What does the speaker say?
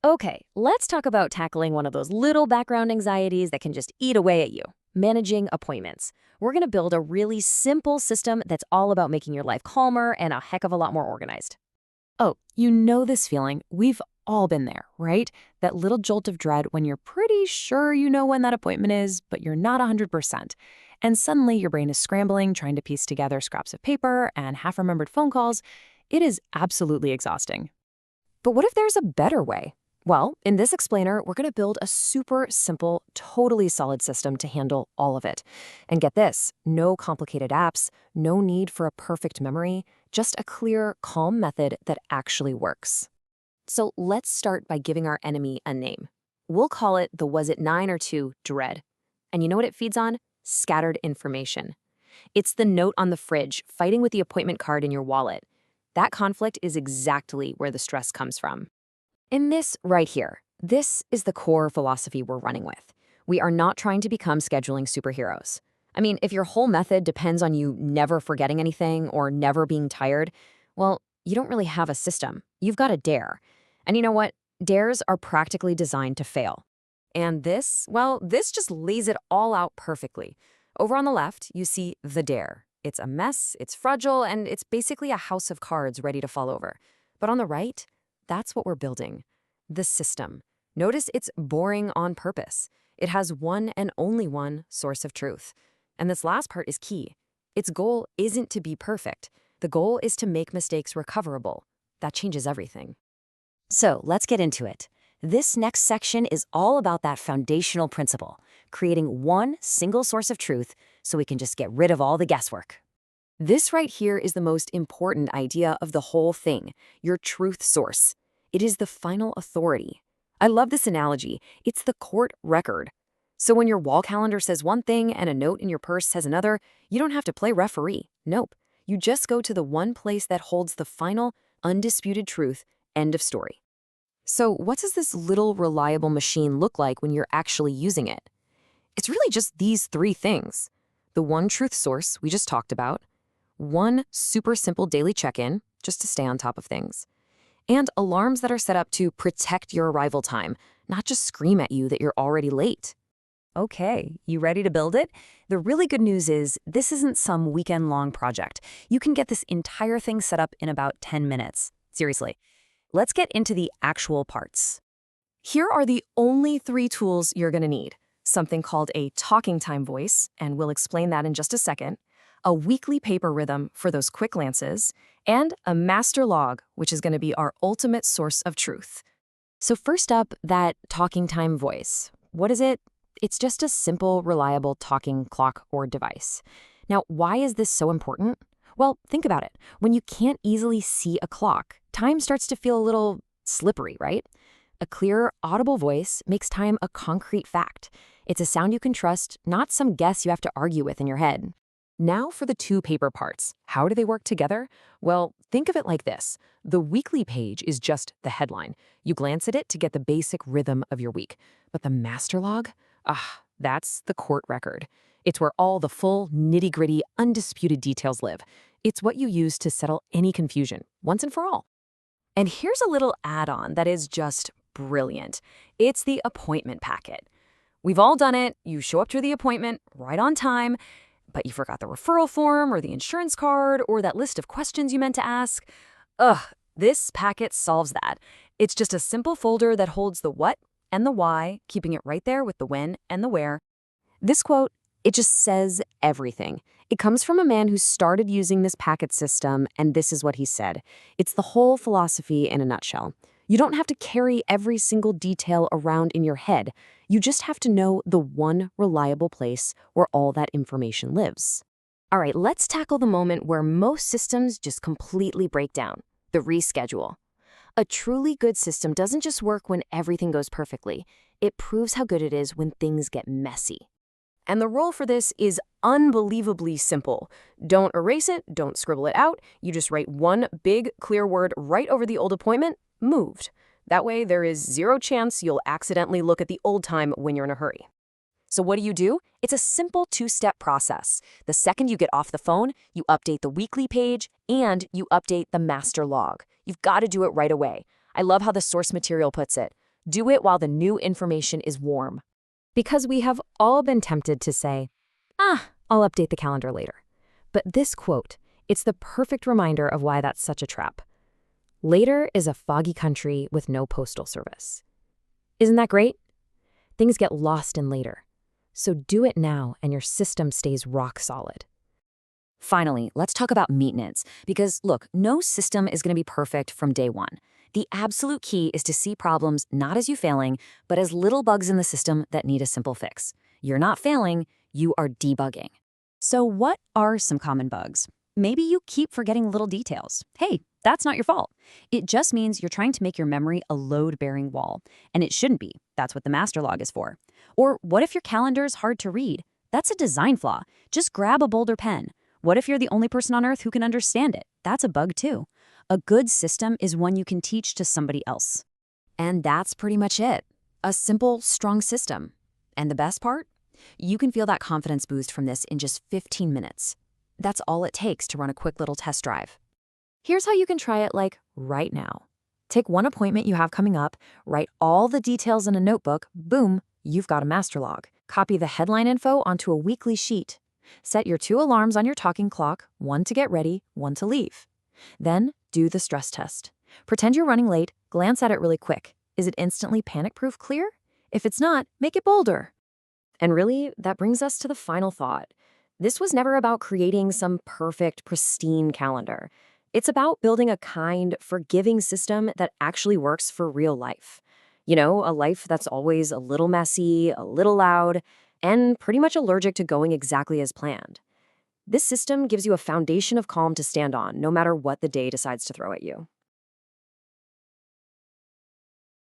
Okay, let's talk about tackling one of those little background anxieties that can just eat away at you, managing appointments. We're going to build a really simple system that's all about making your life calmer and a heck of a lot more organized. Oh, you know this feeling. We've all been there, right? That little jolt of dread when you're pretty sure you know when that appointment is, but you're not 100%. And suddenly your brain is scrambling, trying to piece together scraps of paper and half-remembered phone calls. It is absolutely exhausting. But what if there's a better way? Well, in this explainer, we're going to build a super simple, totally solid system to handle all of it. And get this, no complicated apps, no need for a perfect memory, just a clear, calm method that actually works. So let's start by giving our enemy a name. We'll call it the was it 9 or 2 dread. And you know what it feeds on? Scattered information. It's the note on the fridge fighting with the appointment card in your wallet. That conflict is exactly where the stress comes from. In this right here, this is the core philosophy we're running with. We are not trying to become scheduling superheroes. I mean, if your whole method depends on you never forgetting anything or never being tired, well, you don't really have a system. You've got a dare. And you know what? Dares are practically designed to fail. And this, well, this just lays it all out perfectly. Over on the left, you see the dare. It's a mess, it's fragile, and it's basically a house of cards ready to fall over. But on the right, that's what we're building. The system. Notice it's boring on purpose. It has one and only one source of truth. And this last part is key. Its goal isn't to be perfect. The goal is to make mistakes recoverable. That changes everything. So let's get into it. This next section is all about that foundational principle, creating one single source of truth so we can just get rid of all the guesswork. This right here is the most important idea of the whole thing, your truth source. It is the final authority. I love this analogy. It's the court record. So when your wall calendar says one thing and a note in your purse says another, you don't have to play referee. Nope. You just go to the one place that holds the final, undisputed truth. End of story. So what does this little reliable machine look like when you're actually using it? It's really just these three things. The one truth source we just talked about, one super simple daily check-in, just to stay on top of things, and alarms that are set up to protect your arrival time, not just scream at you that you're already late. Okay, you ready to build it? The really good news is this isn't some weekend-long project. You can get this entire thing set up in about 10 minutes. Seriously. Let's get into the actual parts. Here are the only 3 tools you're going to need. Something called a talking time voice, and we'll explain that in just a second, a weekly paper rhythm for those quick glances, and a master log, which is going to be our ultimate source of truth. So first up, that talking time voice. What is it? It's just a simple, reliable talking clock or device. Now, why is this so important? Well, think about it. When you can't easily see a clock, time starts to feel a little slippery, right? A clear, audible voice makes time a concrete fact. It's a sound you can trust, not some guess you have to argue with in your head. Now for the 2 paper parts. How do they work together? Well, think of it like this. The weekly page is just the headline. You glance at it to get the basic rhythm of your week. But the master log? That's the court record. It's where all the full, nitty-gritty, undisputed details live. It's what you use to settle any confusion, once and for all. And here's a little add-on that is just brilliant. It's the appointment packet. We've all done it. You show up to the appointment right on time, but you forgot the referral form or the insurance card or that list of questions you meant to ask. This packet solves that. It's just a simple folder that holds the what and the why, keeping it right there with the when and the where. This quote, it just says everything. It comes from a man who started using this packet system, and this is what he said. It's the whole philosophy in a nutshell. You don't have to carry every single detail around in your head. You just have to know the one reliable place where all that information lives. All right, let's tackle the moment where most systems just completely break down, the reschedule. A truly good system doesn't just work when everything goes perfectly. It proves how good it is when things get messy. And the rule for this is unbelievably simple. Don't erase it, don't scribble it out. You just write one big, clear word right over the old appointment, moved. That way, there is 0 chance you'll accidentally look at the old time when you're in a hurry. So what do? It's a simple 2-step process. The second you get off the phone, you update the weekly page and you update the master log. You've got to do it right away. I love how the source material puts it. Do it while the new information is warm. Because we have all been tempted to say, I'll update the calendar later. But this quote, it's the perfect reminder of why that's such a trap. Later is a foggy country with no postal service. Isn't that great? Things get lost in later. So do it now and your system stays rock solid. Finally, let's talk about maintenance, because look, no system is going to be perfect from day one. The absolute key is to see problems not as you failing, but as little bugs in the system that need a simple fix. You're not failing, you are debugging. So what are some common bugs? Maybe you keep forgetting little details. Hey, that's not your fault. It just means you're trying to make your memory a load-bearing wall, and it shouldn't be. That's what the master log is for. Or what if your calendar is hard to read? That's a design flaw. Just grab a bolder pen. What if you're the only person on Earth who can understand it? That's a bug too. A good system is one you can teach to somebody else. And that's pretty much it. A simple, strong system. And the best part? You can feel that confidence boost from this in just 15 minutes. That's all it takes to run a quick little test drive. Here's how you can try it right now. Take one appointment you have coming up, write all the details in a notebook, boom, you've got a master log. Copy the headline info onto a weekly sheet. Set your 2 alarms on your talking clock, one to get ready, one to leave. Then do the stress test. Pretend you're running late, glance at it really quick. Is it instantly panic-proof clear? If it's not, make it bolder. And really, that brings us to the final thought. This was never about creating some perfect, pristine calendar. It's about building a kind, forgiving system that actually works for real life. You know, a life that's always a little messy, a little loud, and pretty much allergic to going exactly as planned. This system gives you a foundation of calm to stand on, no matter what the day decides to throw at you.